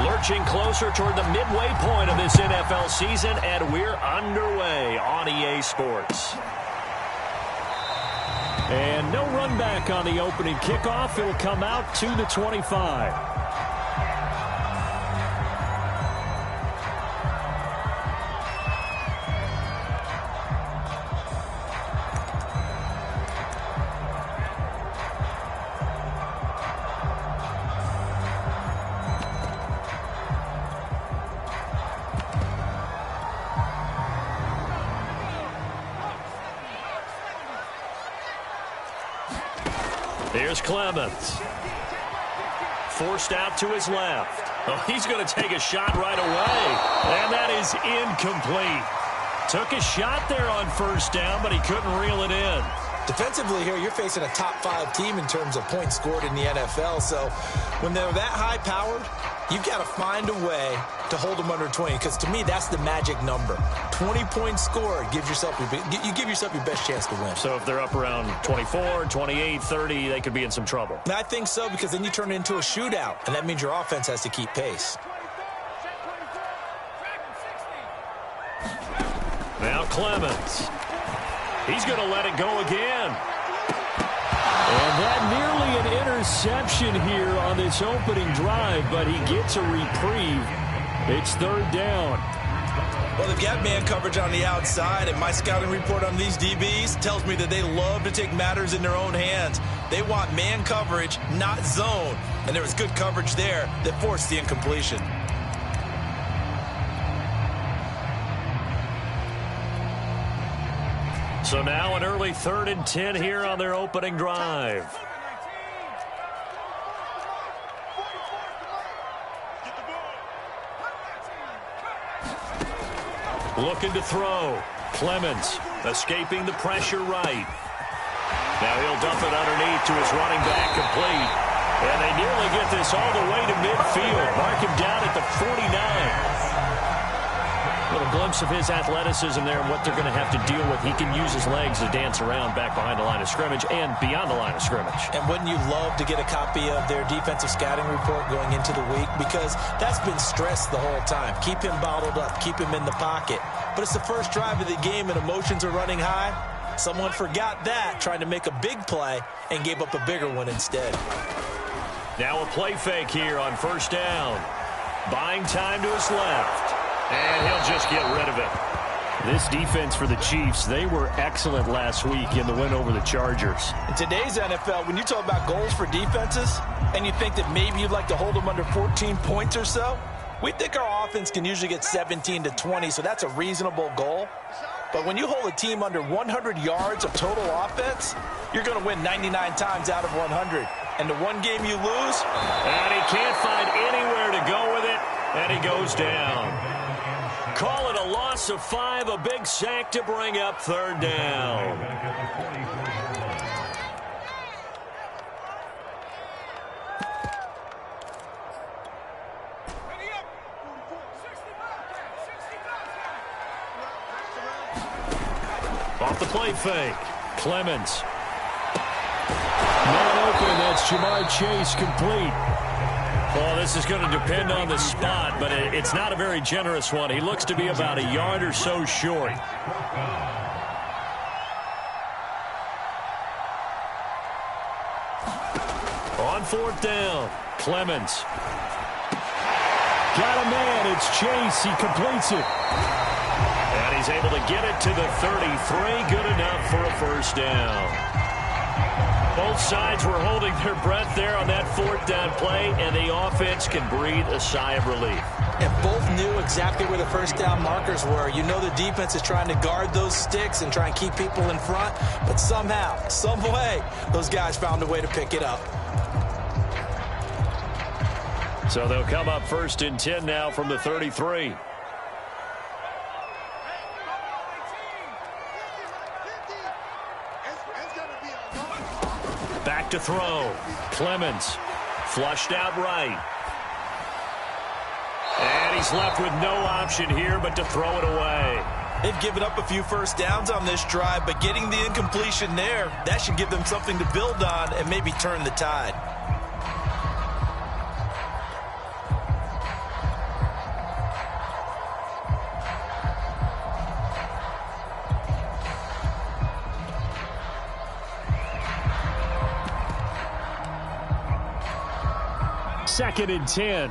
Lurching closer toward the midway point of this NFL season, and we're underway on EA Sports. And no run back on the opening kickoff. It'll come out to the 25. Here's Clemens. Forced out to his left. Oh, he's going to take a shot right away. And that is incomplete. Took a shot there on first down, but he couldn't reel it in. Defensively here, you're facing a top-5 team in terms of points scored in the NFL. So when they're that high-powered, you've got to find a way to hold them under 20, because to me, that's the magic number. 20 points scored, you give yourself your best chance to win. So if they're up around 24, 28, 30, they could be in some trouble. I think so, because then you turn it into a shootout, and that means your offense has to keep pace. Now Clemens. He's going to let it go again. And that nearly an interception here on this opening drive, but he gets a reprieve. It's third down. Well, they've got man coverage on the outside, and my scouting report on these DBs tells me that they love to take matters in their own hands. They want man coverage, not zone. And there was good coverage there that forced the incompletion. So now an early 3rd and 10 here on their opening drive. Looking to throw. Clemens escaping the pressure right. Now he'll dump it underneath to his running back, complete. And they nearly get this all the way to midfield. Mark him down at the 49. A little glimpse of his athleticism there and what they're going to have to deal with. He can use his legs to dance around back behind the line of scrimmage and beyond the line of scrimmage. And wouldn't you love to get a copy of their defensive scouting report going into the week? Because that's been stressed the whole time. Keep him bottled up. Keep him in the pocket. But it's the first drive of the game and emotions are running high. Someone forgot that, trying to make a big play, and gave up a bigger one instead. Now a play fake here on first down. Buying time to his left. And he'll just get rid of it. This defense for the Chiefs, they were excellent last week in the win over the Chargers. In today's NFL, when you talk about goals for defenses, and you think that maybe you'd like to hold them under 14 points or so, we think our offense can usually get 17 to 20, so that's a reasonable goal. But when you hold a team under 100 yards of total offense, you're going to win 99 times out of 100. And the one game you lose, and he can't find anywhere to go with it, and he goes down. Call it a loss of 5, a big sack to bring up third down. Off the play fake. Clemens. Man open, that's Jamar Chase, complete. Well, this is going to depend on the spot, but it's not a very generous one. He looks to be about a yard or so short. On fourth down, Clemens. Got a man, it's Chase, he completes it. And he's able to get it to the 33, good enough for a first down. Both sides were holding their breath there on that fourth down play, and the offense can breathe a sigh of relief. And both knew exactly where the first down markers were. You know the defense is trying to guard those sticks and try and keep people in front, but somehow, some way, those guys found a way to pick it up. So they'll come up 1st and 10 now from the 33. Back to throw. Clemens flushed out right. And he's left with no option here but to throw it away. They've given up a few first downs on this drive, but getting the incompletion there, that should give them something to build on and maybe turn the tide. 2nd and 10.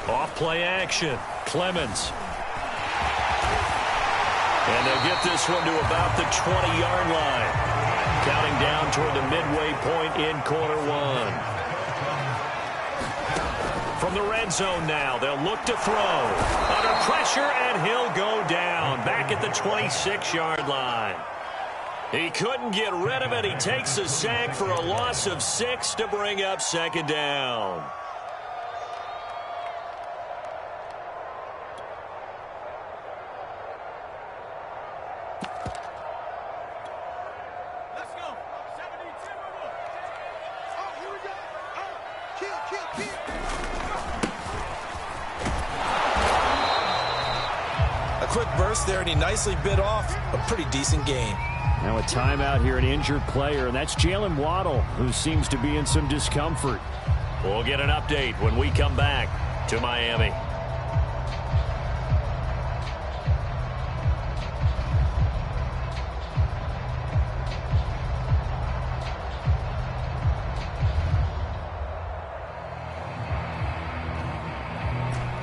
Off-play action. Clemens. And they'll get this one to about the 20-yard line. Counting down toward the midway point in quarter one. From the red zone now, they'll look to throw. Under pressure, and he'll go down. Back at the 26-yard line. He couldn't get rid of it. He takes a sack for a loss of 6 to bring up 2nd down. A quick burst there, and he nicely bit off a pretty decent gain. Now a timeout here, an injured player, and that's Jalen Waddle, who seems to be in some discomfort. We'll get an update when we come back to Miami.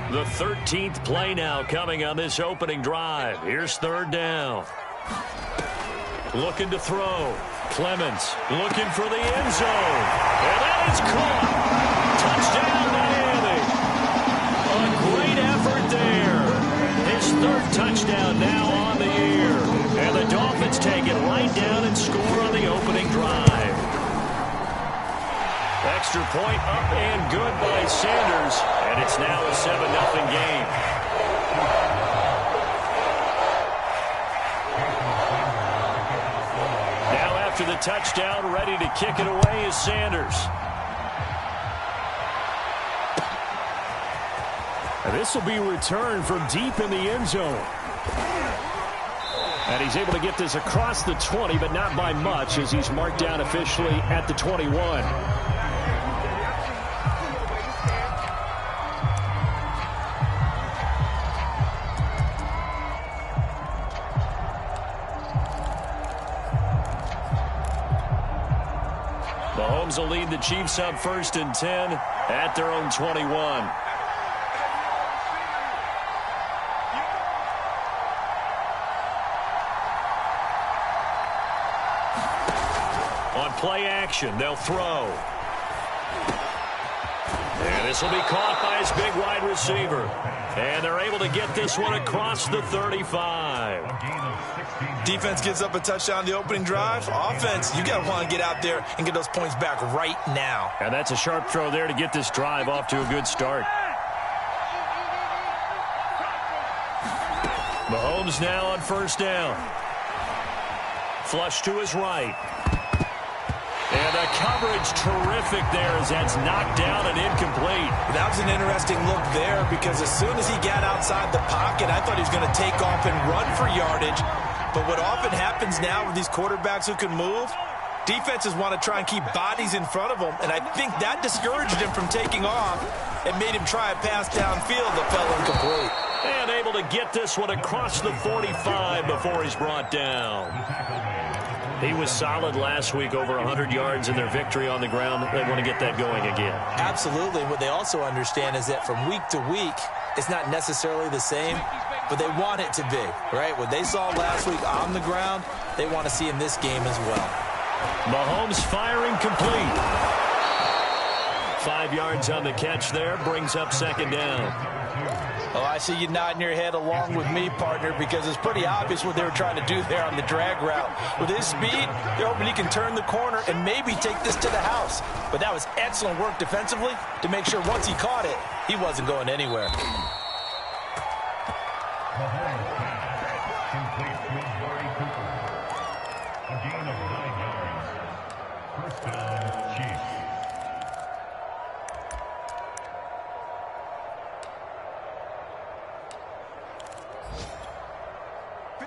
The 13th play now coming on this opening drive. Here's 3rd down. Looking to throw. Clemens looking for the end zone. And that is caught. Touchdown, Miami. A great effort there. His 3rd touchdown now on the year. And the Dolphins take it right down and score on the opening drive. Extra point up and good by Sanders. And it's now a 7-0 game. After the touchdown, ready to kick it away is Sanders. And this will be returned from deep in the end zone. And he's able to get this across the 20, but not by much, as he's marked down officially at the 21. Mahomes will lead the Chiefs up 1st and 10 at their own 21. On play action, they'll throw. And this will be caught by his big wide receiver. And they're able to get this one across the 35. Defense gives up a touchdown the opening drive. Offense, you got to want to get out there and get those points back right now. And that's a sharp throw there to get this drive off to a good start. Mahomes now on 1st down. Flush to his right. And the coverage terrific there as that's knocked down and incomplete. That was an interesting look there because as soon as he got outside the pocket, I thought he was going to take off and run for yardage. But what often happens now with these quarterbacks who can move, defenses want to try and keep bodies in front of them, and I think that discouraged him from taking off and made him try a pass downfield that fell incomplete. And able to get this one across the 45 before he's brought down. He was solid last week, over 100 yards in their victory on the ground. They want to get that going again. Absolutely. What they also understand is that from week to week, it's not necessarily the same, but they want it to be, right? What they saw last week on the ground, they want to see in this game as well. Mahomes firing complete. 5 yards on the catch there, brings up 2nd down. Oh, I see you nodding your head along with me, partner, because it's pretty obvious what they were trying to do there on the drag route. With his speed, they're hoping he can turn the corner and maybe take this to the house. But that was excellent work defensively to make sure once he caught it, he wasn't going anywhere.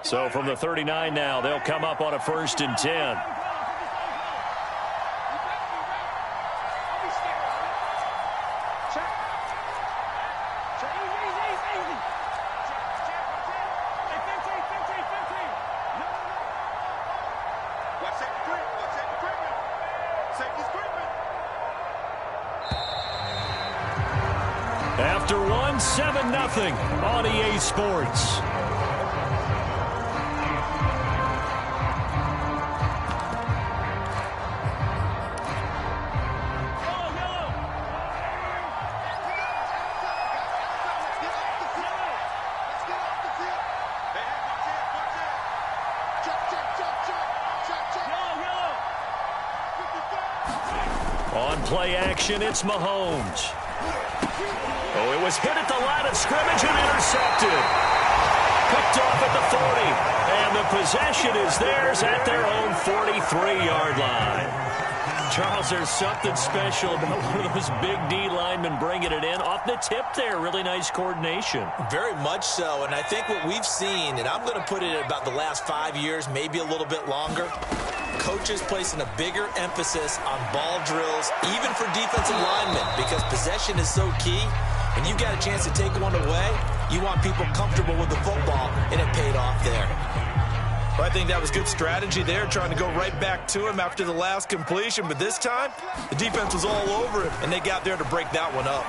So from the 39 now, they'll come up on a 1st and 10. After one, 7-0 on EA Sports. On play action, it's Mahomes. Oh, it was hit at the line of scrimmage and intercepted. Picked off at the 40. And the possession is theirs at their own 43-yard line. Charles, there's something special about one of those big D linemen bringing it in. Off the tip there, really nice coordination. Very much so, and I think what we've seen, and I'm going to put it at about the last 5 years, maybe a little bit longer, coaches placing a bigger emphasis on ball drills, even for defensive linemen, because possession is so key. When you've got a chance to take one away, you want people comfortable with the football, and it paid off there. Well, I think that was good strategy there, trying to go right back to him after the last completion. But this time, the defense was all over him, and they got there to break that one up.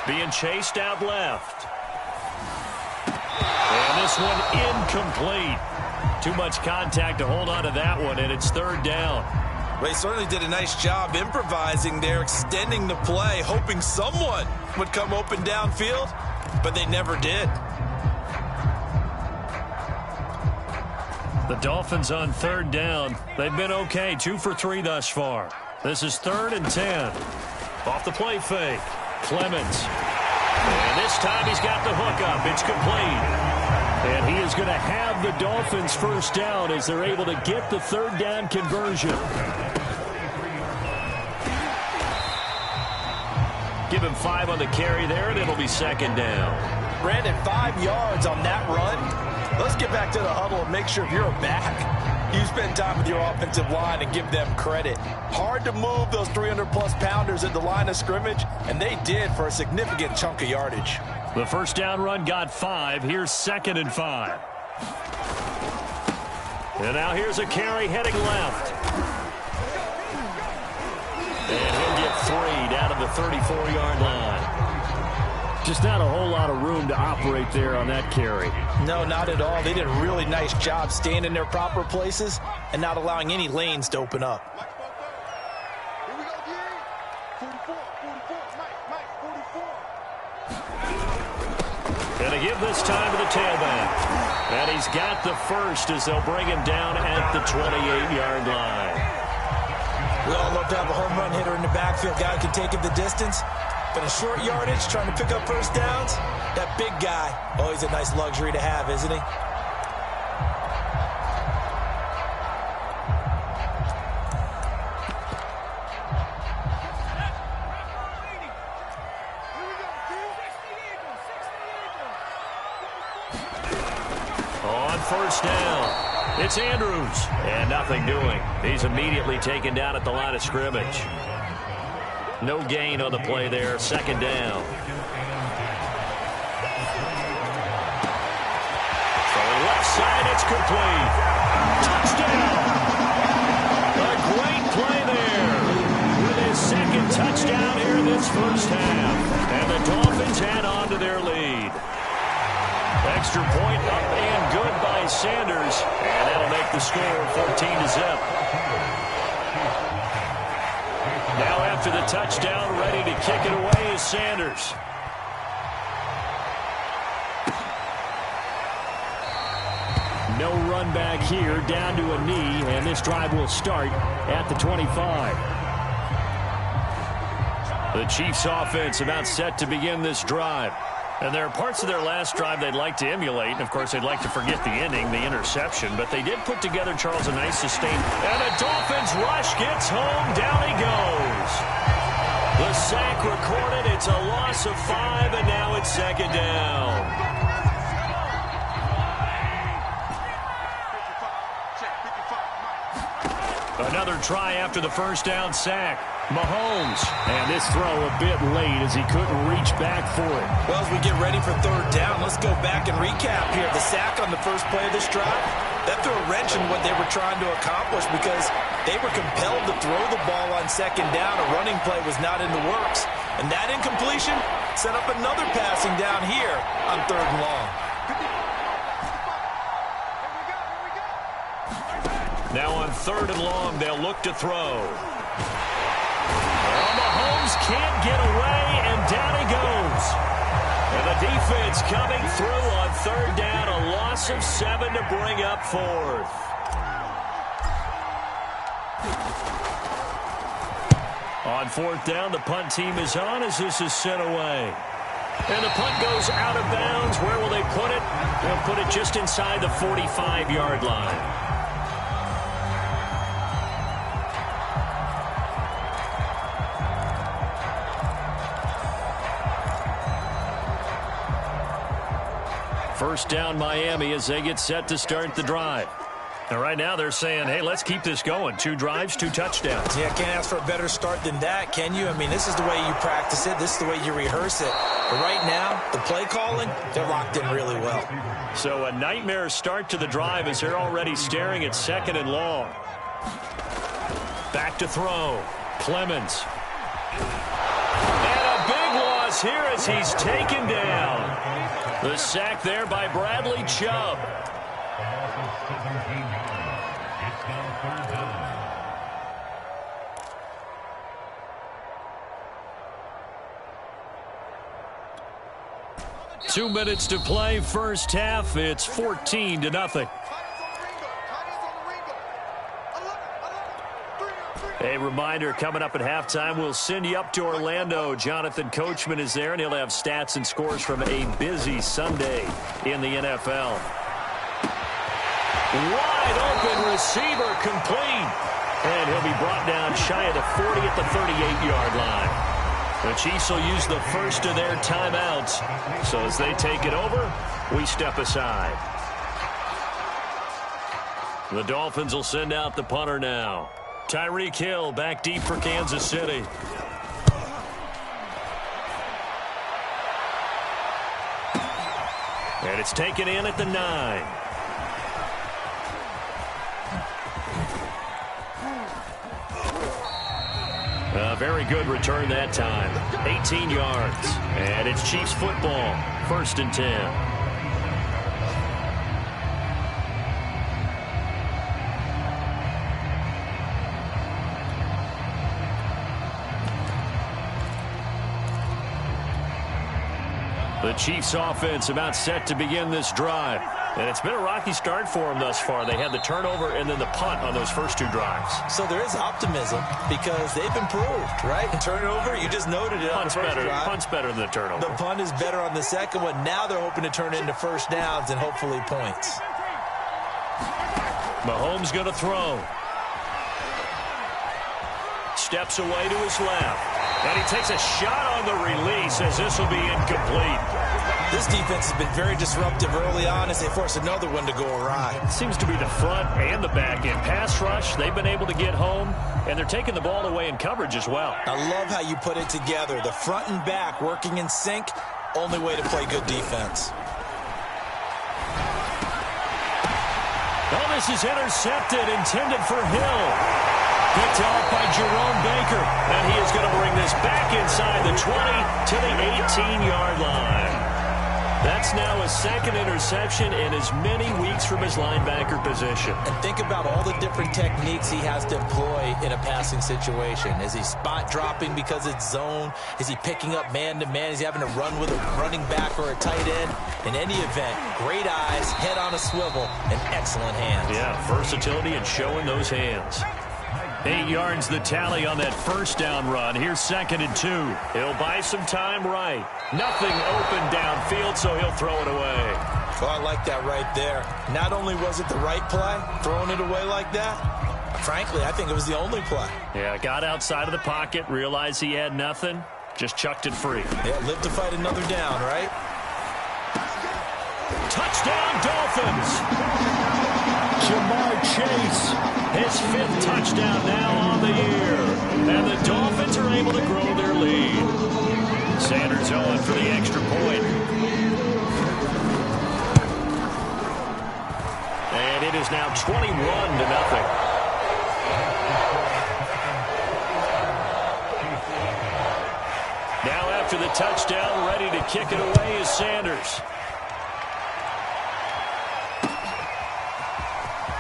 Being chased out left. And this one incomplete. Too much contact to hold on to that one, and it's third down. Well, he certainly did a nice job improvising there, extending the play, hoping someone would come open downfield, but they never did. The Dolphins on third down. They've been okay, 2 for 3 thus far. This is 3rd and 10. Off the play fake. Clemens. And this time he's got the hook up. It's complete. And he is going to have the Dolphins first down as they're able to get the third down conversion. Give him 5 on the carry there, and it'll be second down. Brandon, 5 yards on that run. Let's get back to the huddle and make sure if you're a back, you spend time with your offensive line and give them credit. Hard to move those 300-plus pounders at the line of scrimmage, and they did for a significant chunk of yardage. The first down run got 5. Here's 2nd and 5. And now here's a carry heading left. And he'll get 3 down to the 34-yard line. Just not a whole lot of room to operate there on that carry. No, not at all. They did a really nice job staying in their proper places and not allowing any lanes to open up. Here we go, Gary. 44, Mike, 44. And to give this time to the tailback. And he's got the first as they'll bring him down at the 28-yard line. We all love to have a home run hitter in the backfield. Guy can take it the distance. But in short yardage, trying to pick up first downs, that big guy, always a nice luxury to have, isn't he? On first down, it's Andrews. And nothing doing. He's immediately taken down at the line of scrimmage. No gain on the play there. Second down. From left side, it's complete. Touchdown! A great play there. With his second touchdown here in this first half. And the Dolphins add on to their lead. Extra point up and good by Sanders. And that'll make the score 14-0. Now after the touchdown, ready to kick it away is Sanders. No run back here, down to a knee, and this drive will start at the 25. The Chiefs offense about set to begin this drive. And there are parts of their last drive they'd like to emulate. And, of course, they'd like to forget the ending, the interception. But they did put together, Charles, a nice sustain. And the Dolphins rush gets home. Down he goes. The sack recorded. It's a loss of 5, and now it's second down. Another try after the first down sack. Mahomes. And this throw a bit late as he couldn't reach back for it. Well, as we get ready for third down, let's go back and recap here. The sack on the first play of this drive, that threw a wrench in what they were trying to accomplish because they were compelled to throw the ball on second down. A running play was not in the works. And that incompletion set up another passing down here on 3rd and long. Now on 3rd and long, they'll look to throw. Well, Mahomes can't get away, and down he goes. And the defense coming through on 3rd down, a loss of 7 to bring up 4th. On 4th down, the punt team is on as this is sent away. And the punt goes out of bounds. Where will they put it? They'll put it just inside the 45-yard line. First down, Miami, as they get set to start the drive. And right now they're saying, hey, let's keep this going. 2 drives, 2 touchdowns. Yeah, can't ask for a better start than that, can you? I mean, this is the way you practice it. This is the way you rehearse it. But right now, the play calling, they're locked in really well. So a nightmare start to the drive as they're already staring at 2nd and long. Back to throw. Clemens. And a big loss here as he's taken down. The sack there by Bradley Chubb. Two minutes to play, first half. It's 14-0. A reminder, coming up at halftime, we'll send you up to Orlando. Jonathan Coachman is there, and he'll have stats and scores from a busy Sunday in the NFL. Wide open receiver complete. And he'll be brought down shy of the 40 at the 38-yard line. The Chiefs will use the first of their timeouts. So as they take it over, we step aside. The Dolphins will send out the punter now. Tyreek Hill back deep for Kansas City. And it's taken in at the 9. A very good return that time. 18 yards. And it's Chiefs football. 1st and 10. The Chiefs offense about set to begin this drive. And it's been a rocky start for them thus far. They had the turnover and then the punt on those first 2 drives. So there is optimism because they've improved, right? Turnover, you just noted it on the first drive. Punt's better than the turnover. The punt is better on the second one. Now they're hoping to turn it into first downs and hopefully points. Mahomes going to throw. Steps away to his left. And he takes a shot on the release as this will be incomplete. This defense has been very disruptive early on as they force another one to go awry. Seems to be the front and the back end. Pass rush, they've been able to get home, and they're taking the ball away in coverage as well. I love how you put it together. The front and back working in sync, only way to play good defense. Oh, this is intercepted, intended for Hill. Picked off by Jerome Baker. And he is going to bring this back inside the 20 to the 18-yard line. That's now his 2nd interception in as many weeks from his linebacker position. And think about all the different techniques he has to employ in a passing situation. Is he spot dropping because it's zone? Is he picking up man-to-man? Is he having to run with a running back or a tight end? In any event, great eyes, head on a swivel, and excellent hands. Yeah, versatility and showing those hands. 8 yards the tally on that first down run. Here's 2nd and 2. He'll buy some time right. Nothing open downfield, so he'll throw it away. Oh, I like that right there. Not only was it the right play, throwing it away like that, frankly, I think it was the only play. Yeah, got outside of the pocket, realized he had nothing, just chucked it free. Yeah, live to fight another down, right? Touchdown, Dolphins! Jamar Chase, his 5th touchdown now on the year. And the Dolphins are able to grow their lead. Sanders on for the extra point. And it is now 21-0. touchdown, ready to kick it away is Sanders.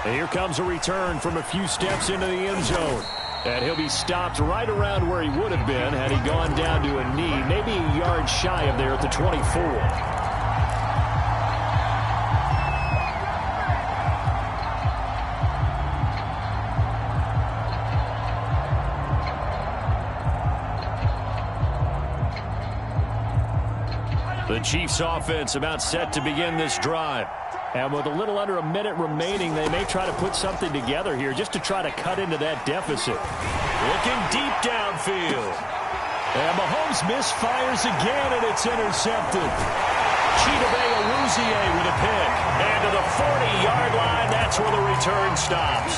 And here comes a return from a few steps into the end zone. And he'll be stopped right around where he would have been had he gone down to a knee, maybe a yard shy of there at the 24. The Chiefs offense about set to begin this drive. And with a little under a minute remaining, they may try to put something together here just to try to cut into that deficit. Looking deep downfield. And Mahomes misfires again, and it's intercepted. Chidobe Awuzie with a pick. And to the 40-yard line, that's where the return stops.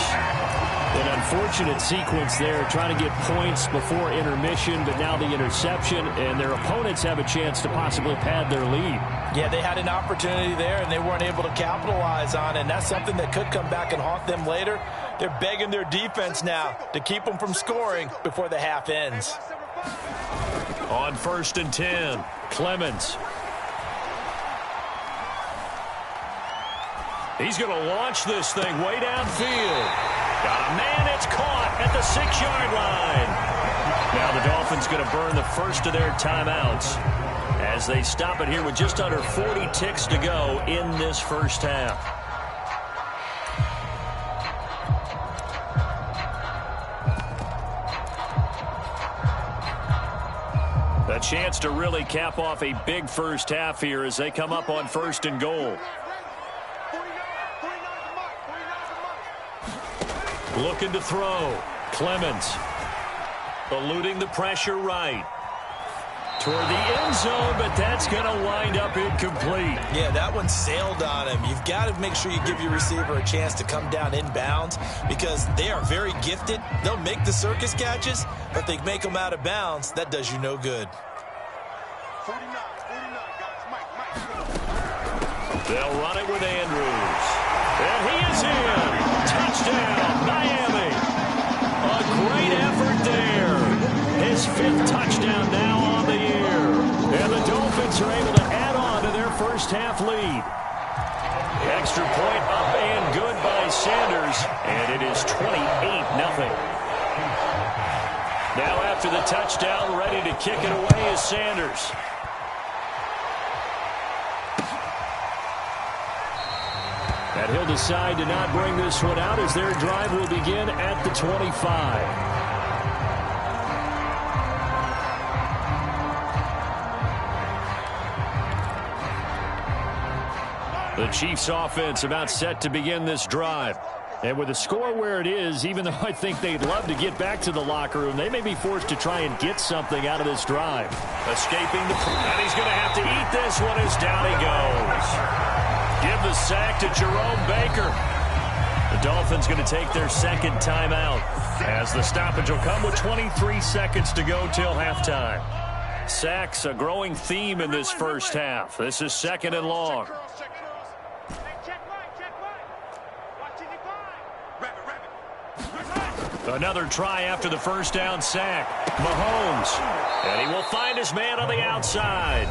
An unfortunate sequence there, trying to get points before intermission, but now the interception, and their opponents have a chance to possibly pad their lead. Yeah, they had an opportunity there, and they weren't able to capitalize on it, and that's something that could come back and haunt them later. They're begging their defense now to keep them from scoring before the half ends. On 1st and 10, Clemens. He's going to launch this thing way downfield. Got a man, it's caught at the 6-yard line. Now the Dolphins going to burn the first of their timeouts as they stop it here with just under 40 ticks to go in this first half. A chance to really cap off a big first half here as they come up on 1st and goal. Looking to throw. Clemens. Eluding the pressure right. Toward the end zone, but that's going to wind up incomplete. Yeah, that one sailed on him. You've got to make sure you give your receiver a chance to come down inbounds because they are very gifted. They'll make the circus catches, but if they make them out of bounds, that does you no good. 49, guys. Mike. They'll run it with Andrews. And he is in. Touchdown, Miami. A great effort there. His 5th touchdown now on the year. And the Dolphins are able to add on to their first half lead. Extra point up and good by Sanders. And it is 28-0. Now after the touchdown, ready to kick it away is Sanders. And he'll decide to not bring this one out as their drive will begin at the 25. The Chiefs offense about set to begin this drive. And with the score where it is, even though I think they'd love to get back to the locker room, they may be forced to try and get something out of this drive. Escaping the... And he's going to have to eat this one as down he goes. Give the sack to Jerome Baker. The Dolphins going to take their 2nd timeout as the stoppage will come with 23 seconds to go till halftime. Sacks a growing theme in this first half. This is 2nd and long. Another try after the first down sack. Mahomes. And he will find his man on the outside.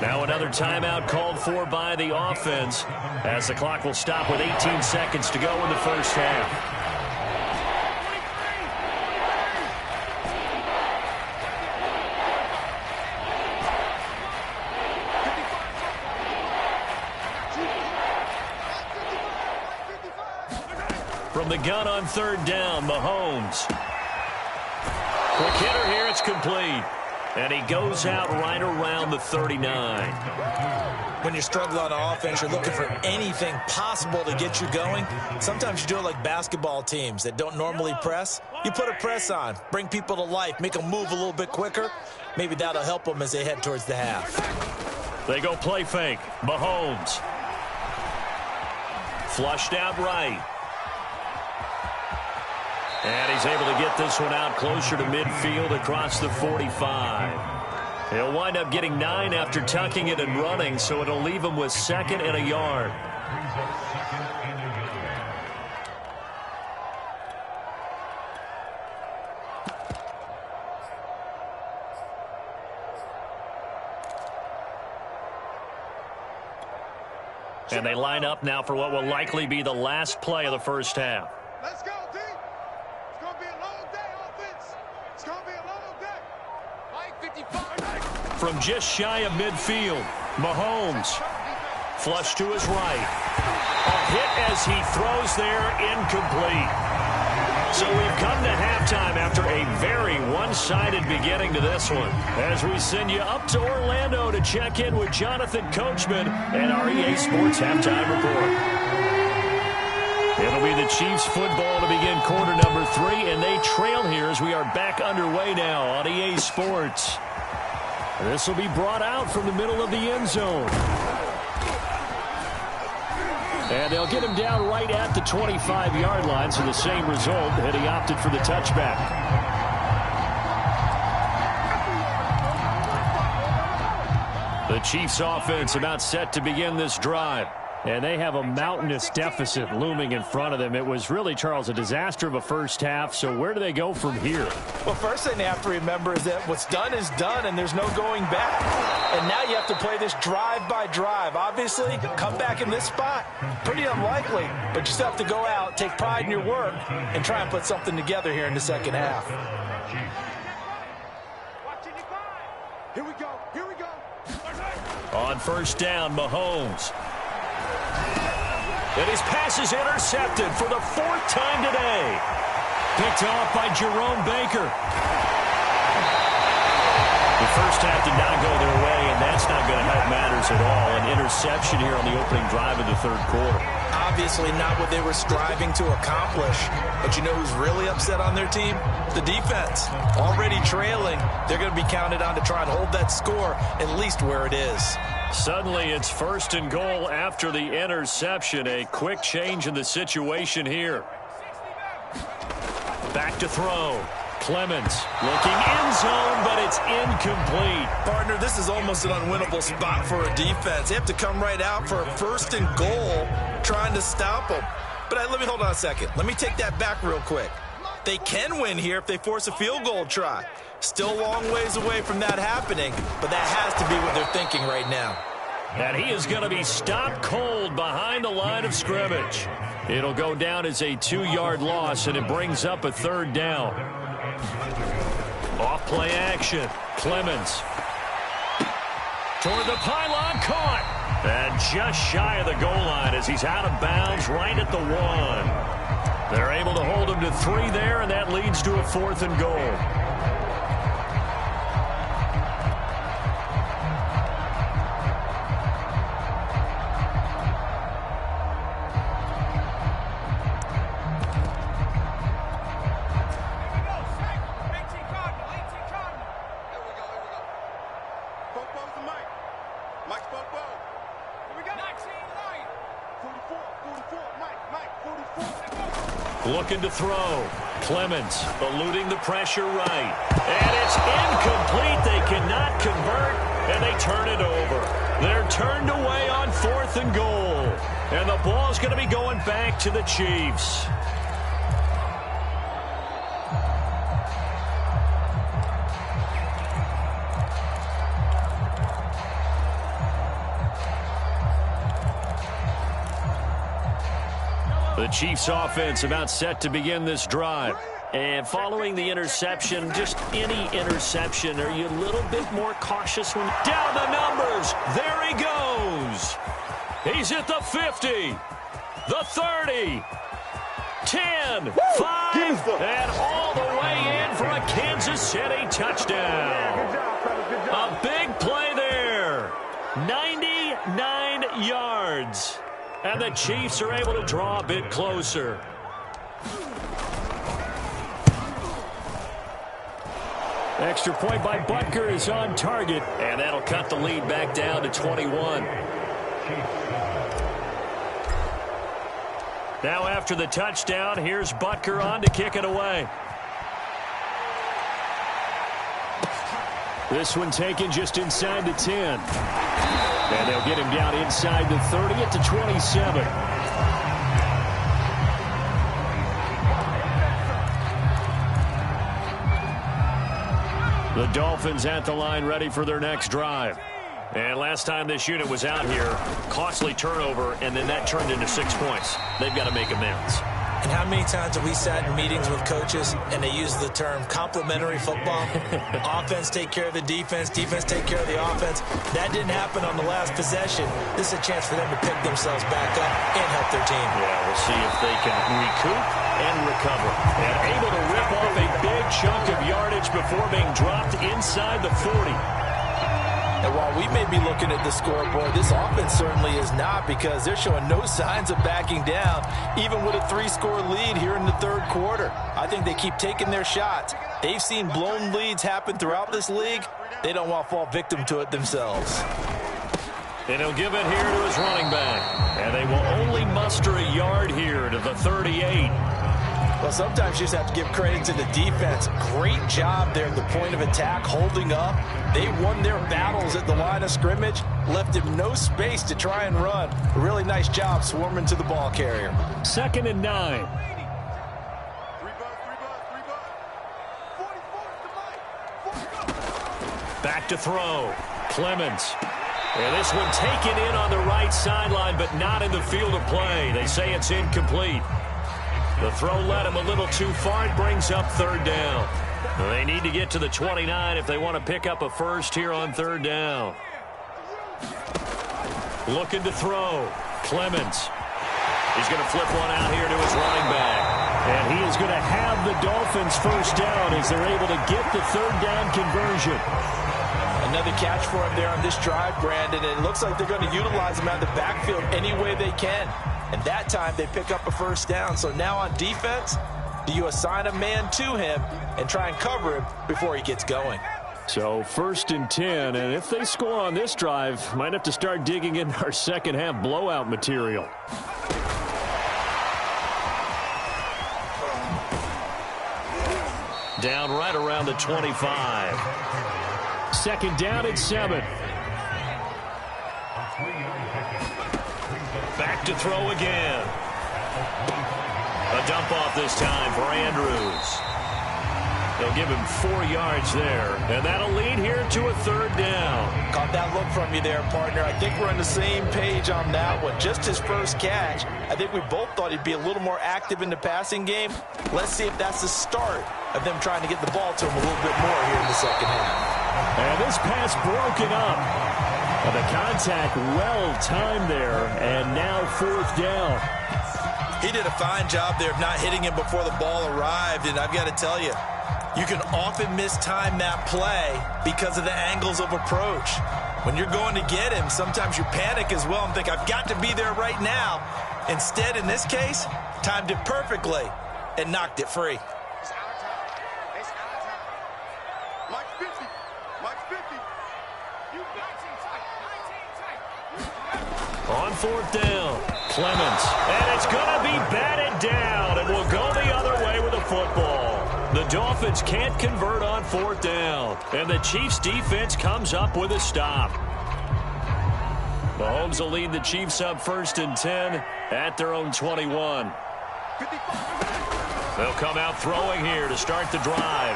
Now another timeout called for by the offense as the clock will stop with 18 seconds to go in the first half. From the gun on 3rd down, Mahomes. Quick hitter here, it's complete. And he goes out right around the 39. When you're struggling on offense, you're looking for anything possible to get you going. Sometimes you do it like basketball teams that don't normally press. You put a press on, bring people to life, make them move a little bit quicker. Maybe that'll help them as they head towards the half. They go play fake. Mahomes. Flushed out right. And he's able to get this one out closer to midfield across the 45. He'll wind up getting 9 after tucking it and running, so it'll leave him with 2nd and a yard. And they line up now for what will likely be the last play of the first half. Let's go, D. It's going to be a long day, offense. It's going to be a long day. Mike, 55. From just shy of midfield, Mahomes. Flush to his right. A hit as he throws there, incomplete. So we've come to halftime after a very one-sided beginning to this one. As we send you up to Orlando to check in with Jonathan Coachman and our EA Sports Halftime Report. It'll be the Chiefs football to begin quarter number 3, and they trail here as we are back underway now on EA Sports. This will be brought out from the middle of the end zone. And they'll get him down right at the 25-yard line, so the same result, and he opted for the touchback. The Chiefs offense about set to begin this drive. And they have a mountainous deficit looming in front of them. It was really, Charles, a disaster of a first half. So where do they go from here? Well, first thing they have to remember is that what's done is done, and there's no going back. And now you have to play this drive by drive. Obviously, come back in this spot, pretty unlikely. But you still have to go out, take pride in your work, and try and put something together here in the second half. Here we go. Here we go. On first down, Mahomes. And his pass is intercepted for the 4th time today. Picked off by Jerome Baker. The first half did not go their way, and that's not going to help matters at all. An interception here on the opening drive of the third quarter. Obviously not what they were striving to accomplish. But you know who's really upset on their team? The defense. Already trailing. They're going to be counted on to try and hold that score at least where it is. Suddenly it's 1st and goal after the interception. A quick change in the situation here. Back to throw. Clemens looking end zone, but it's incomplete. Partner, this is almost an unwinnable spot for a defense. They have to come right out for a 1st and goal trying to stop them. But let me hold on a second. Let me take that back real quick. They can win here if they force a field goal try. Still a long ways away from that happening, but that has to be what they're thinking right now. And he is going to be stopped cold behind the line of scrimmage. It'll go down as a 2-yard loss, and it brings up a 3rd down. Off play action. Clemens. Toward the pylon, caught. And just shy of the goal line as he's out of bounds right at the 1. They're able to hold him to 3 there, and that leads to a 4th and goal. Looking to throw. Clemens eluding the pressure right. And it's incomplete. They cannot convert, and they turn it over. They're turned away on 4th and goal. And the ball's going to be going back to the Chiefs. The Chiefs offense about set to begin this drive. And following the interception, just any interception, are you a little bit more cautious when down the numbers? There he goes. He's at the 50, the 30, 10, 5, and all the way in for a Kansas City touchdown. A big play there. 99 yards. And the Chiefs are able to draw a bit closer. Extra point by Butker is on target. And that'll cut the lead back down to 21. Now after the touchdown, here's Butker on to kick it away. This one taken just inside the 10. And they'll get him down inside the 30 at the 27. The Dolphins at the line ready for their next drive. And last time this unit was out here, costly turnover, and then that turned into 6 points. They've got to make amends. And how many times have we sat in meetings with coaches and they use the term complementary football? Offense take care of the defense, defense take care of the offense. That didn't happen on the last possession. This is a chance for them to pick themselves back up and help their team. Yeah, we'll see if they can recoup and recover. And able to rip off a big chunk of yardage before being dropped inside the 40. And while we may be looking at the scoreboard, this offense certainly is not, because they're showing no signs of backing down, even with a 3-score lead here in the third quarter. I think they keep taking their shots. They've seen blown leads happen throughout this league. They don't want to fall victim to it themselves. And he'll give it here to his running back. And they will only muster a yard here to the 38. Well, sometimes you just have to give credit to the defense. Great job there at the point of attack, holding up. They won their battles at the line of scrimmage, left him no space to try and run. A really nice job swarming to the ball carrier. 2nd and 9. Back to throw. Clemens. And this one taken in on the right sideline, but not in the field of play. They say it's incomplete. The throw led him a little too far. It brings up 3rd down. They need to get to the 29 if they want to pick up a first here on 3rd down. Looking to throw. Clemens. He's going to flip one out here to his running back. And he is going to have the Dolphins first down as they're able to get the 3rd down conversion. Another catch for him there on this drive, Brandon. And it looks like they're going to utilize him out of the backfield any way they can. And that time they pick up a first down. So now on defense, do you assign a man to him and try and cover him before he gets going? So 1st and 10, and if they score on this drive, might have to start digging in our second half blowout material. Down right around the 25. 2nd down and 7. Back to throw again. A dump off this time for Andrews. They'll give him 4 yards there, and that'll lead here to a 3rd down. Caught that look from you there, partner. I think we're on the same page on that one. Just his first catch. I think we both thought he'd be a little more active in the passing game. Let's see if that's the start of them trying to get the ball to him a little bit more here in the second half. And this pass broken up. And the contact well timed there, and now 4th down. He did a fine job there of not hitting him before the ball arrived, and I've got to tell you, you can often mistime that play because of the angles of approach. When you're going to get him, sometimes you panic as well and think, I've got to be there right now. Instead, in this case, timed it perfectly and knocked it free. It's out of time. It's out of time. Mike 50. Mike 50. You 19 tight. 19 tight. On 4th down, Clemens. And it's going to be batted down, and we'll go the other way with the football. The Dolphins can't convert on 4th down, and the Chiefs' defense comes up with a stop. Mahomes will lead the Chiefs up 1st and 10 at their own 21. They'll come out throwing here to start the drive.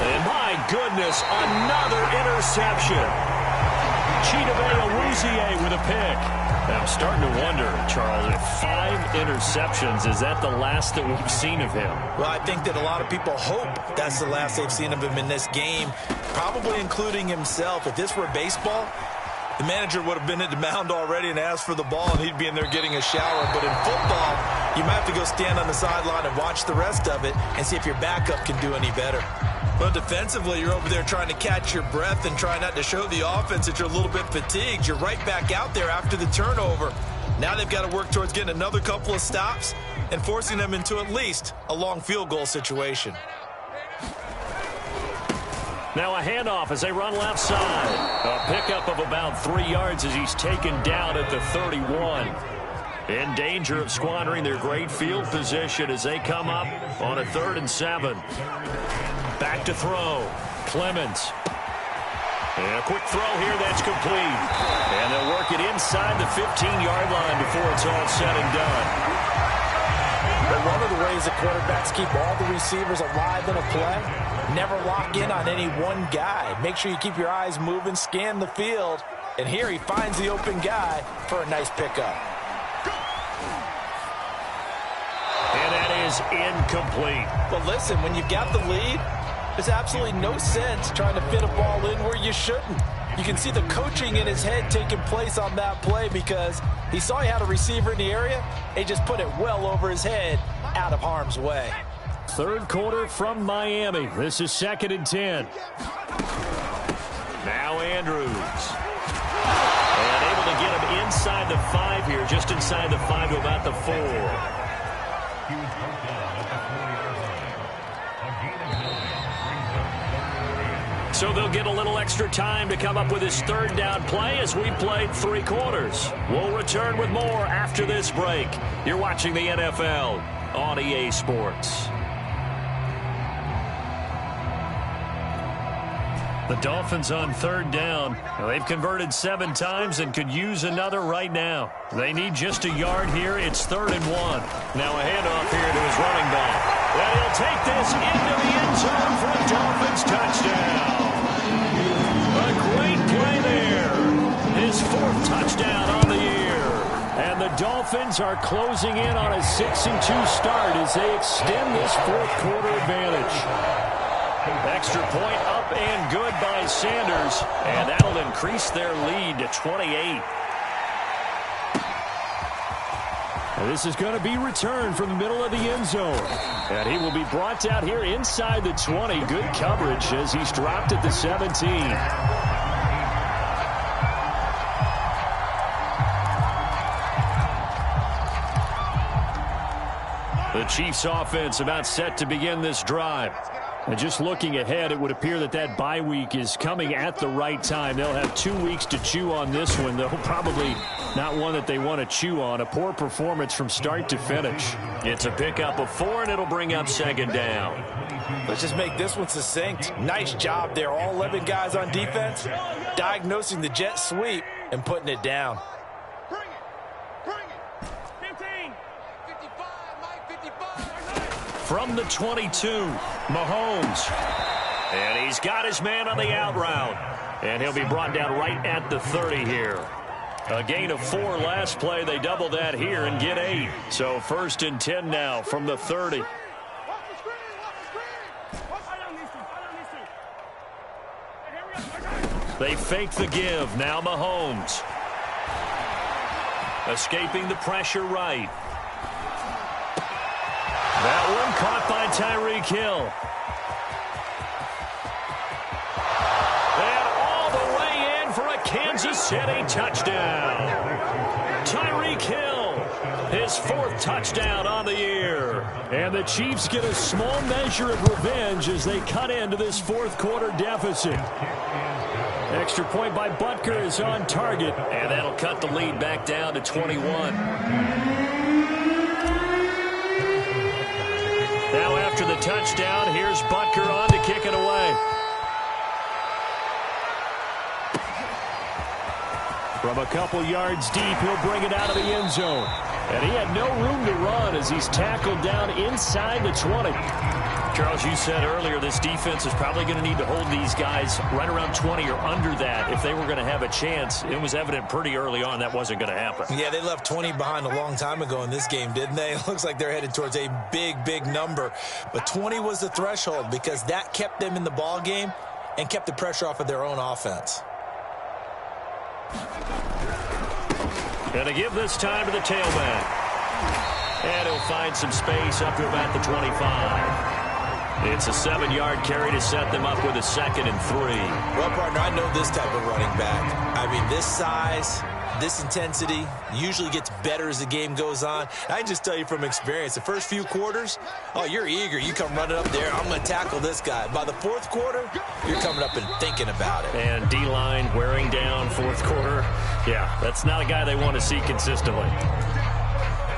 And my goodness, another interception. Chidobe Awuzie with a pick. I'm starting to wonder, Charles, if 5 interceptions, is that the last that we've seen of him? Well, I think that a lot of people hope that's the last they've seen of him in this game, probably including himself. If this were baseball, the manager would have been at the mound already and asked for the ball, and he'd be in there getting a shower. But in football, you might have to go stand on the sideline and watch the rest of it and see if your backup can do any better. Well, defensively, you're over there trying to catch your breath and try not to show the offense that you're a little bit fatigued. You're right back out there after the turnover. Now they've got to work towards getting another couple of stops and forcing them into at least a long field goal situation. Now a handoff as they run left side. A pickup of about 3 yards as he's taken down at the 31. In danger of squandering their great field position as they come up on a 3rd and 7. Back to throw. Clemens. And a quick throw here that's complete. And they'll work it inside the 15-yard line before it's all said and done. But one of the ways that quarterbacks keep all the receivers alive in a play, never lock in on any one guy. Make sure you keep your eyes moving, scan the field, And here he finds the open guy for a nice pickup. And that is incomplete. But listen, when you've got the lead, there's absolutely no sense trying to fit a ball in where you shouldn't. You can see the coaching in his head taking place on that play because he saw he had a receiver in the area and he just put it well over his head out of harm's way. Third quarter from Miami. This is 2nd and 10. Now Andrews. And able to get him inside the 5 here, just inside the 5 to about the 4. So they'll get a little extra time to come up with his 3rd down play as we played 3 quarters. We'll return with more after this break. You're watching the NFL on EA Sports. The Dolphins on 3rd down. They've converted 7 times and could use another right now. They need just a yard here. It's 3rd and 1. Now a handoff here to his running back. And he'll take this into the end zone for a Dolphins touchdown. A great play there. His 4th touchdown on the year. And the Dolphins are closing in on a 6-2 start as they extend this 4th quarter advantage. Extra point up and good by Sanders, and that'll increase their lead to 28. This is going to be returned from the middle of the end zone. And he will be brought out here inside the 20. Good coverage as he's dropped at the 17. The Chiefs offense about set to begin this drive. And just looking ahead, it would appear that that bye week is coming at the right time. They'll have 2 weeks to chew on this one, though probably not one that they want to chew on. A poor performance from start to finish. It's a pickup of 4, and it'll bring up 2nd down. Let's just make this one succinct. Nice job there. All 11 guys on defense diagnosing the jet sweep and putting it down. Bring it. 15. 55, Mike, 55. From the 22, Mahomes. And he's got his man on the out route. And he'll be brought down right at the 30 here. A gain of 4 last play. They double that here and get 8. So 1st and 10 now from the 30. They fake the give. Now Mahomes. Escaping the pressure right. That one caught by Tyreek Hill. And all the way in for a Kansas City touchdown. Tyreek Hill, his 4th touchdown on the year. And the Chiefs get a small measure of revenge as they cut into this 4th quarter deficit. Extra point by Butker is on target. And that'll cut the lead back down to 21. Now after the touchdown, here's Butker on to kick it away. From a couple yards deep, he'll bring it out of the end zone. And he had no room to run as he's tackled down inside the 20. Charles, you said earlier this defense is probably going to need to hold these guys right around 20 or under that if they were going to have a chance. It was evident pretty early on that wasn't going to happen. Yeah, they left 20 behind a long time ago in this game, didn't they? It looks like they're headed towards a big number. But 20 was the threshold because that kept them in the ball game and kept the pressure off of their own offense. Going to give this time to the tailback. And he'll find some space up to about the 25. It's a 7-yard carry to set them up with a 2nd and 3. Well, partner, I know this type of running back. I mean, this size, this intensity usually gets better as the game goes on. I can just tell you from experience, the first few quarters, oh, you're eager. You come running up there, I'm going to tackle this guy. By the 4th quarter, you're coming up and thinking about it. And D-line wearing down 4th quarter. Yeah, that's not a guy they want to see consistently.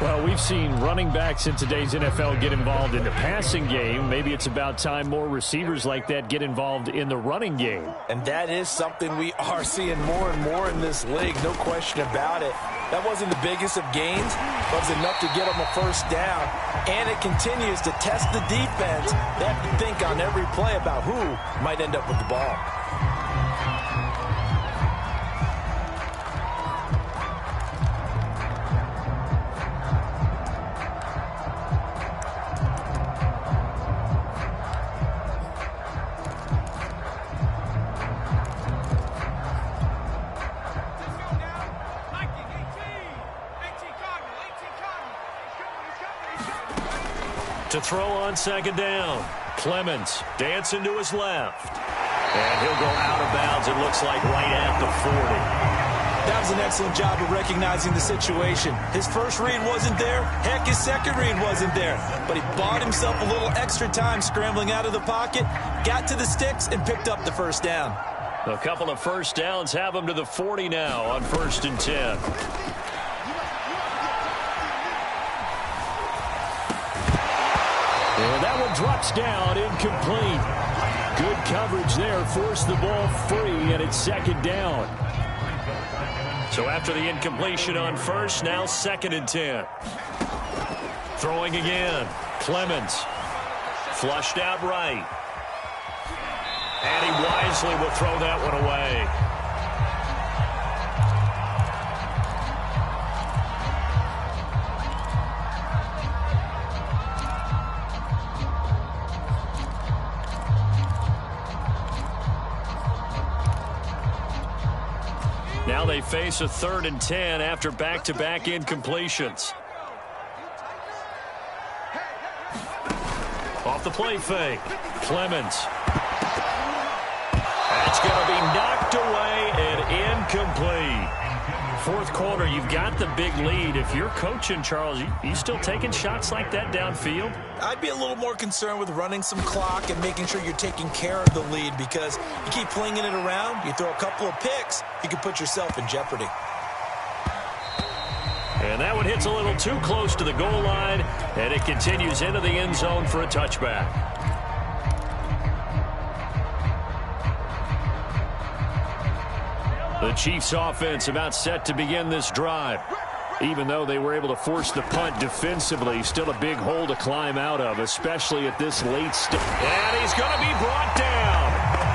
Well, we've seen running backs in today's NFL get involved in the passing game. Maybe it's about time more receivers like that get involved in the running game. And that is something we are seeing more and more in this league, no question about it. That wasn't the biggest of gains, but it was enough to get them a 1st down. And it continues to test the defense. They have to think on every play about who might end up with the ball. To throw on second down. Clemens dancing to his left. And he'll go out of bounds, it looks like, right at the 40. That was an excellent job of recognizing the situation. His first read wasn't there. Heck, his second read wasn't there. But he bought himself a little extra time scrambling out of the pocket, got to the sticks, and picked up the first down. A couple of first downs have him to the 40 now on 1st and 10. And that one drops down, incomplete. Good coverage there, forced the ball free, and it's second down. So after the incompletion on first, now 2nd and 10. Throwing again, Clemens. Flushed out right. And he wisely will throw that one away. Now they face a 3rd and 10 after back-to-back incompletions. Off the play fake, Clemens. That's going to be knocked away and incomplete. 4th quarter, you've got the big lead. If you're coaching, Charles, you still taking shots like that downfield? I'd be a little more concerned with running some clock and making sure you're taking care of the lead, because you keep flinging it around, you throw a couple of picks, you can put yourself in jeopardy. And that one hits a little too close to the goal line, and it continues into the end zone for a touchback. The Chiefs offense about set to begin this drive. Even though they were able to force the punt defensively, still a big hole to climb out of, especially at this late stage. And he's going to be brought down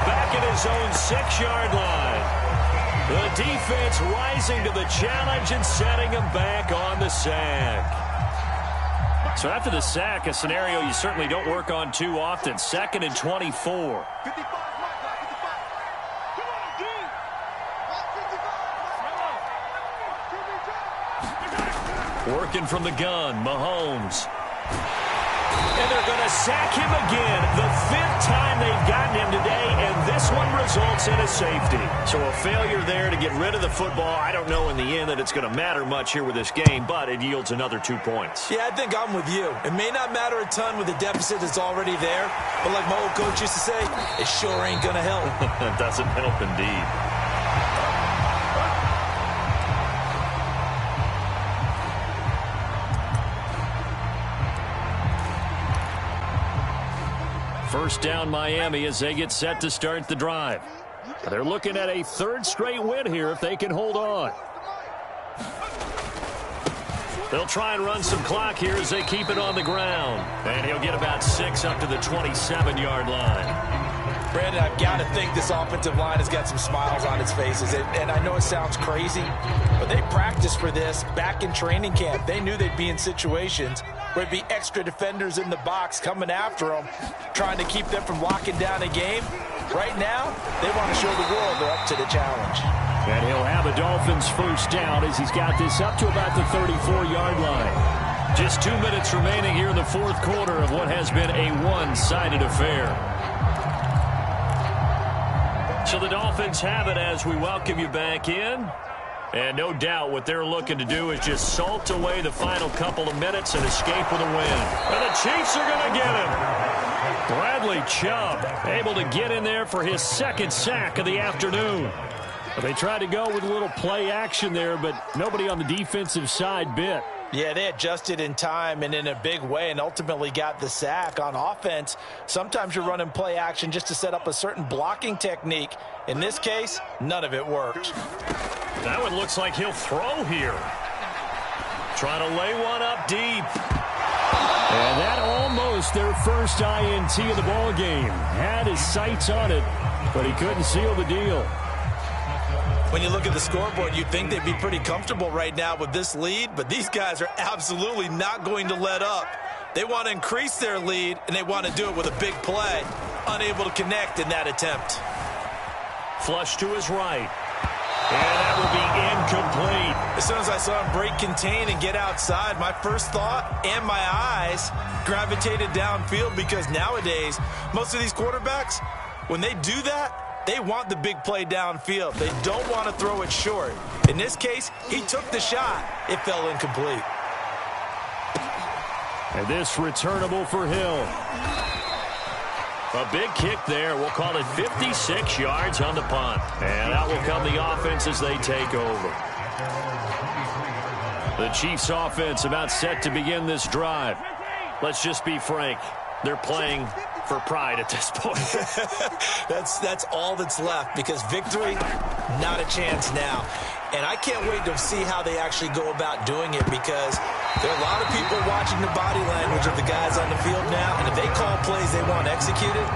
back at his own 6-yard line. The defense rising to the challenge and setting him back on the sack. So after the sack, a scenario you certainly don't work on too often. 2nd and 24. Working from the gun, Mahomes. And they're going to sack him again. The 5th time they've gotten him today, and this one results in a safety. So a failure there to get rid of the football. I don't know in the end that it's going to matter much here with this game, but it yields another 2 points. Yeah, I think I'm with you. It may not matter a ton with the deficit that's already there, but like my old coach used to say, it sure ain't going to help. It doesn't help indeed. First down Miami as they get set to start the drive. They're looking at a 3rd straight win here if they can hold on. They'll try and run some clock here as they keep it on the ground. And he'll get about 6 up to the 27-yard line. Brandon, I've got to think this offensive line has got some smiles on its faces. And I know it sounds crazy, but they practiced for this back in training camp. They knew they'd be in situations where there'd be extra defenders in the box coming after them, trying to keep them from locking down a game. Right now, they want to show the world they're up to the challenge. And he'll have a Dolphins first down as he's got this up to about the 34-yard line. Just 2 minutes remaining here in the 4th quarter of what has been a one-sided affair. So the Dolphins have it as we welcome you back in. And no doubt what they're looking to do is just salt away the final couple of minutes and escape with a win. And the Chiefs are going to get him. Bradley Chubb able to get in there for his 2nd sack of the afternoon. They tried to go with a little play action there, but nobody on the defensive side bit. Yeah, they adjusted in time and in a big way and ultimately got the sack. On offense, sometimes you're running play action just to set up a certain blocking technique. In this case, none of it worked. That one looks like he'll throw here. Trying to lay one up deep. And that almost their first INT of the ball game. Had his sights on it, but he couldn't seal the deal. When you look at the scoreboard, you'd think they'd be pretty comfortable right now with this lead, but these guys are absolutely not going to let up. They want to increase their lead, and they want to do it with a big play. Unable to connect in that attempt. Flush to his right. And that will be incomplete. As soon as I saw him break contain and get outside, my first thought and my eyes gravitated downfield, because nowadays, most of these quarterbacks, when they do that, they want the big play downfield. They don't want to throw it short. In this case, he took the shot. It fell incomplete. And this returnable for Hill. A big kick there. We'll call it 56 yards on the punt. And out will come the offense as they take over. The Chiefs offense about set to begin this drive. Let's just be frank. They're playing for pride at this point. That's all that's left, because victory, not a chance now. And I can't wait to see how they actually go about doing it, because there are a lot of people watching the body language of the guys on the field now, and if they call plays they want executed,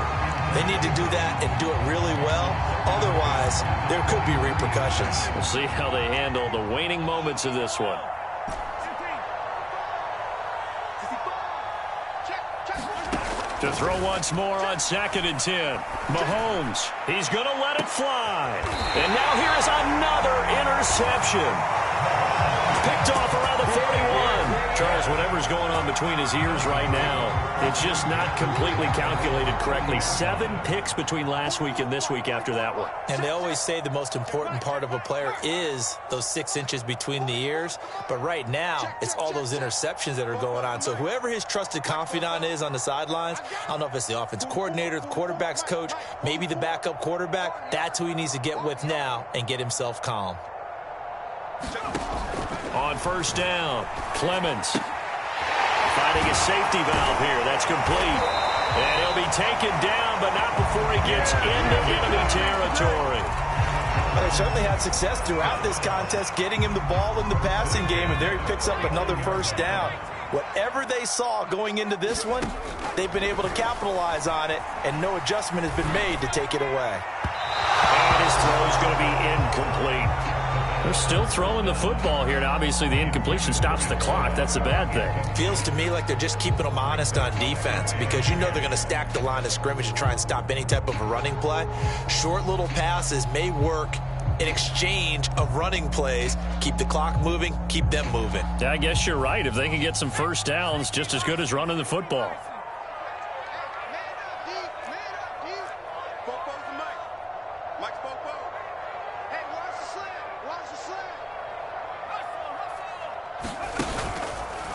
they need to do that and do it really well. Otherwise, there could be repercussions. We'll see how they handle the waning moments of this one. To throw once more on 2nd and 10. Mahomes, he's going to let it fly. And now here is another interception. Picked off around the 41. Charles, whatever's going on between his ears right now, it's just not completely calculated correctly. 7 picks between last week and this week after that one. And they always say the most important part of a player is those 6 inches between the ears. But right now, it's all those interceptions that are going on. So whoever his trusted confidant is on the sidelines, I don't know if it's the offensive coordinator, the quarterback's coach, maybe the backup quarterback, that's who he needs to get with now and get himself calm. On 1st down, Clemens finding a safety valve here. That's complete. And he'll be taken down, but not before he gets into enemy territory. But they certainly had success throughout this contest, getting him the ball in the passing game, and there he picks up another 1st down. Whatever they saw going into this one, they've been able to capitalize on it, and no adjustment has been made to take it away. And his throw is going to be incomplete. They're still throwing the football here, and obviously the incompletion stops the clock. That's the bad thing. Feels to me like they're just keeping them honest on defense, because you know they're going to stack the line of scrimmage and try and stop any type of a running play. Short little passes may work in exchange of running plays. Keep the clock moving, keep them moving. Yeah, I guess you're right. If they can get some 1st downs, just as good as running the football.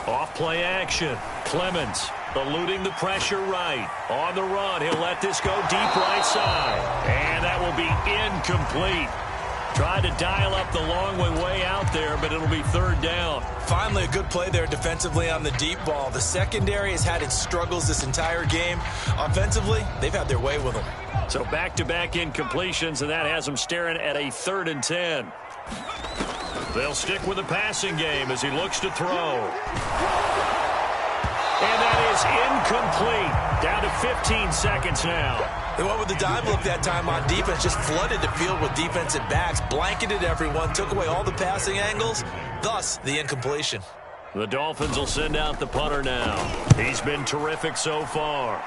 Off-play action. Clemens eluding the pressure right. On the run, he'll let this go deep right side. And that will be incomplete. Tried to dial up the long way out there, but it'll be 3rd down. Finally, a good play there defensively on the deep ball. The secondary has had its struggles this entire game. Offensively, they've had their way with them. So back-to-back incompletions, and that has them staring at a 3rd and 10. They'll stick with the passing game as he looks to throw. And that is incomplete. Down to 15 seconds now. They went with the dime look that time on defense, just flooded the field with defensive backs, blanketed everyone, took away all the passing angles, thus the incompletion. The Dolphins will send out the punter now. He's been terrific so far.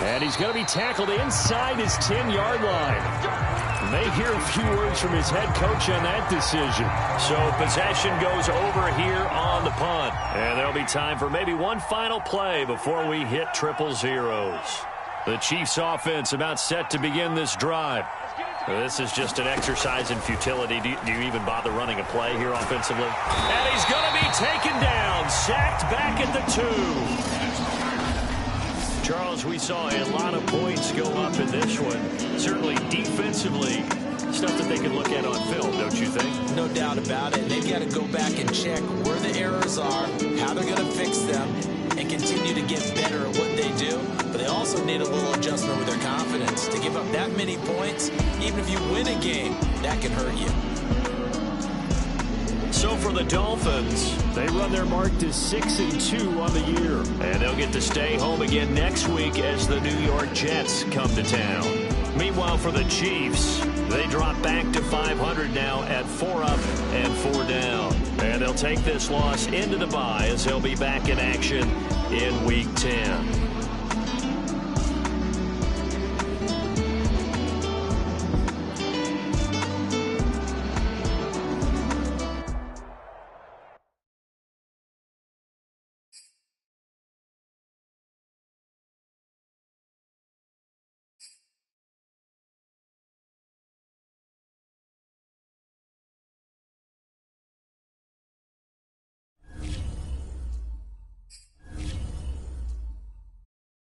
And he's going to be tackled inside his 10-yard line. May hear a few words from his head coach on that decision. So possession goes over here on the punt. And there'll be time for maybe one final play before we hit 000. The Chiefs offense about set to begin this drive. This is just an exercise in futility. Do you even bother running a play here offensively? And he's going to be taken down, sacked back at the 2. Charles, we saw a lot of points go up in this one. Certainly defensively, stuff that they can look at on film, don't you think? No doubt about it. They've got to go back and check where the errors are, how they're going to fix them, and continue to get better at what they do. But they also need a little adjustment with their confidence. To give up that many points, even if you win a game, that can hurt you. So for the Dolphins, they run their mark to 6-2 on the year. And they'll get to stay home again next week as the New York Jets come to town. Meanwhile, for the Chiefs, They drop back to 500 now at 4 up and 4 down. And they'll take this loss into the bye as they'll be back in action in Week 10.